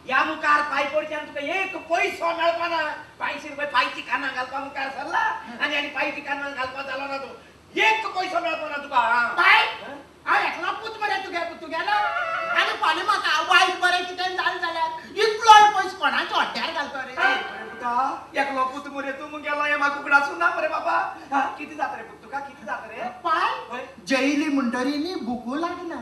या मुखार पाय पडच्यान तुका एक पैसो मेळपाना 500 रुपये पायची काना घालपा मुखार सरला आणि आणि पायची काना घालपा झाला ना तू एक पैसो मेळपाना तुका काय हांव एकलो पूत मरे तुगेलो आनी फाल्यां म्हाका वायट बरें कितें जालें जाल्यार इतलो पयस कोणाच्या हॉट्यार घालता रे तुका एकलो पूत मरे तू मुगेलो हे म्हाका उगडासून ना मरे बाबा किती जात रे पूत तुका किती जात रे पाय जैली म्हणटरी न्ही भुकू लागना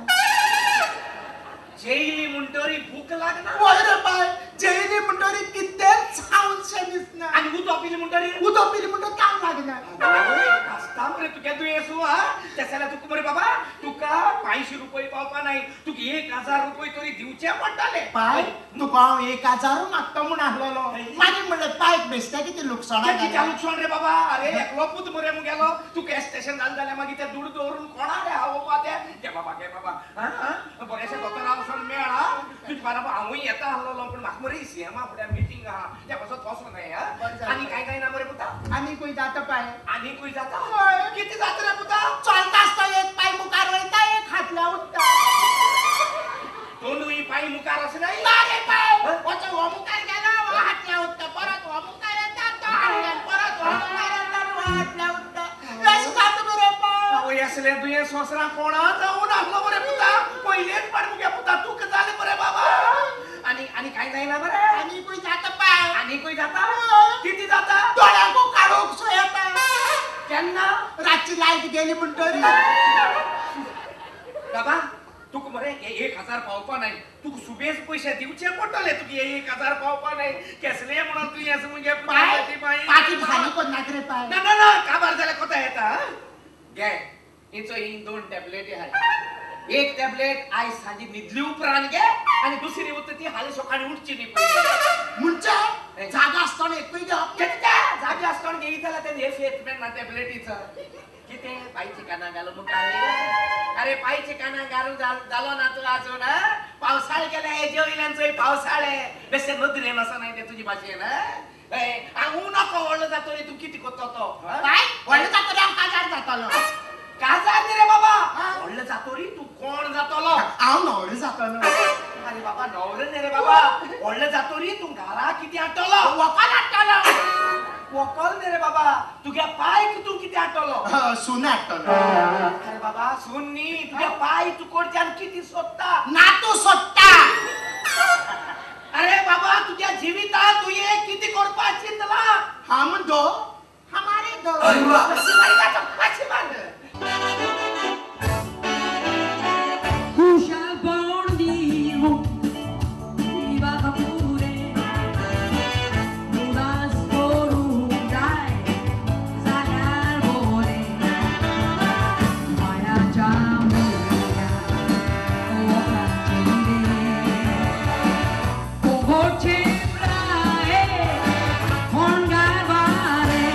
जेली म्हणटरी भूक लागना वय रे पाय जैली म्हणटरी कितेंच खावंशें दिसना आणि उदो पिली म्हणटरी उदो पिली म्हणटरी काम लागना कास्ता मरे तुका दुयेंसू हा त्यासाला तुका मरे बाबा तुका 500 रुपये पावपा नाही तुका 1000 रुपये तरी दिवचे पडटाले पाय तुका हांव 1000 मागता म्हूण आहलोलो मागीर म्हणलें पायक बेश्टे कितें लुकसाणा कित्या लुकसाण रे बाबा अरे एकलो पूत मरे मुगेलो तुका स्टेशन जालें जाल्यार मागीर ते दूड दवरून कोणा रे हावोवपा ते गे बाबा बरेशे दोतोरा वचोन मेळा तुजे बाराबर हांवूय येता आहलोलो पूण म्हाका मरे सीएमा फुड्यान मिटींग आहा त्या पासत वचो न्हय आनी कांय ना मरे पुता आनी खंय जाता पाय आनीकूय जाता किती जाता रे पुता चलता आसता एक पाय मुखार वयता एक फाटल्या उरता दोनूय पाय मुखार असनाय ना रे पाय वचो हो मुखार गेला हो फाटल्या उरता परत हो मुखार येता तो हाडल्यान परत हो मुखार येता हो फाटल्या उरता अशें जाता मरे पाय आवय असले दुयेंस वसरा कोणा जावन आहलो मरे पुता पयलेच पाड मुगे पुता तुका जालें मरे बाबा आणि कांय जायना मरे आनी खंय जाता पाय आनीकूय जाता किती जाता दोळ्यांकू काडूंक सो येता केन्ना रातची लायट गेली म्हणटरी बाबा तुका मरे 1000 पावपा नाही तुका सुबेज पयशे दिवचे पडटले तुका 1000 पावपा नाही केसले म्हणून तू येस मुगे पाय पाटी भारी कोन्नाक रे पाय ना काबार जाल्यार कोता येता घे हिचो ही 2 टॅबलेटी आहाय एक टॅबलेट आयज सांजी न्हिदली उपरांत घे आणि दुसरी उरता ती हालीं सकाळीं उठची न्ही म्हणजे जागा आसतना एकूय घेवप कितें जागे आसतना घेयी जाल्यार तें हे फेसमेंट ना टॅबलेटीचो कितें पायची काना घालून मुखार अरे पायची काना घालून जालो ना तू अजून पावसाळे गेले हेजे वयल्यान चोय पावसाळे बेश्टे नदरेन असो नाही ते तुजी भाशेन हांव नाको व्हडलो जातो रे तू कितें कोत्तो तो काय व्हडलो जातो रे हांव काजार जातालो काजार रे बाबा व्हडलो जातो रे तू कोण जातलो हांव न्हवरो जातालो अरे बाबा न्हवरो न्ही रे बाबा व्हडलो जातो रे तू घरा कितें हाडटलो वकाल हाडटलो वकल न्ही रे बाबा तुगे पायक तू कितें हाडटलो सून हाडटलो अरे बाबा सून न्ही तुगे पाय तू कडच्यान कितें सोदता नातू सोदता अरे बाबा तुझ्या जिवितात तुये किती करपा चिंतला हम दो हमारे दो अशी मारी का तो अशी मार Who shall burn the hope? Viva Capure. Mudas corundai, zagar bore. Maya jamuya, oka chinde. Ogo chimrae, hongar vare.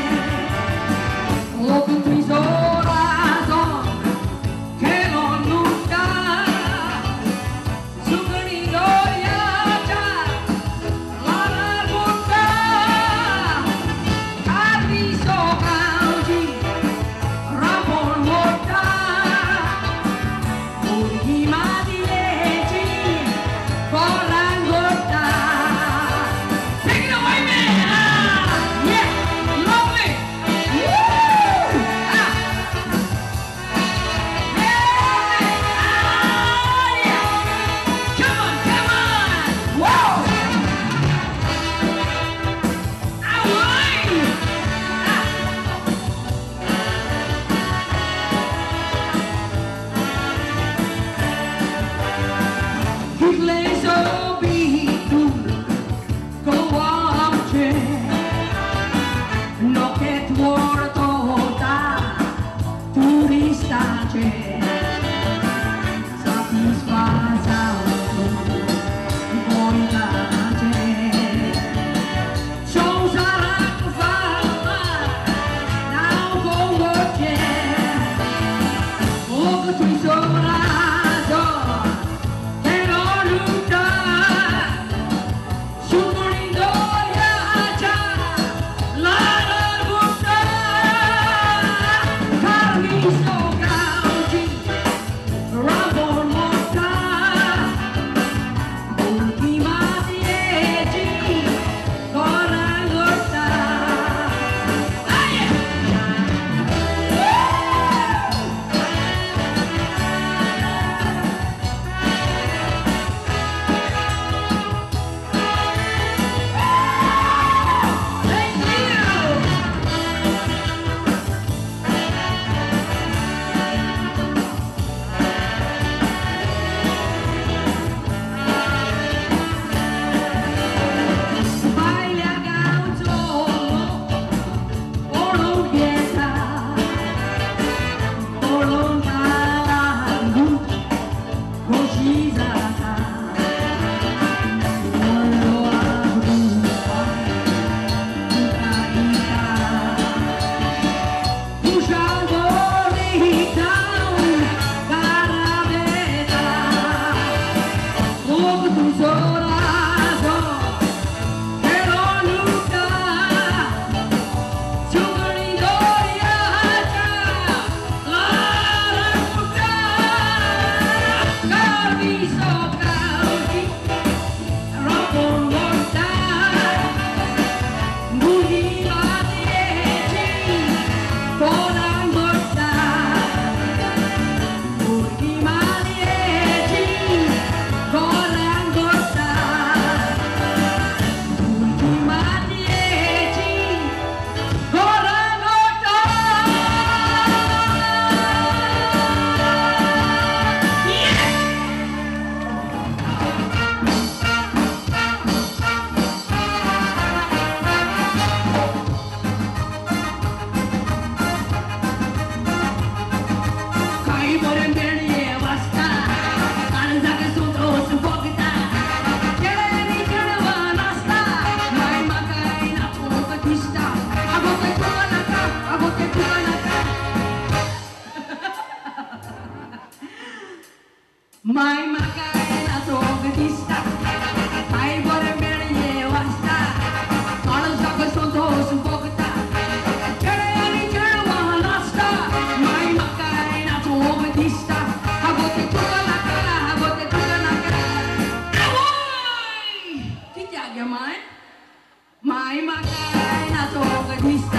Mai makai na to ka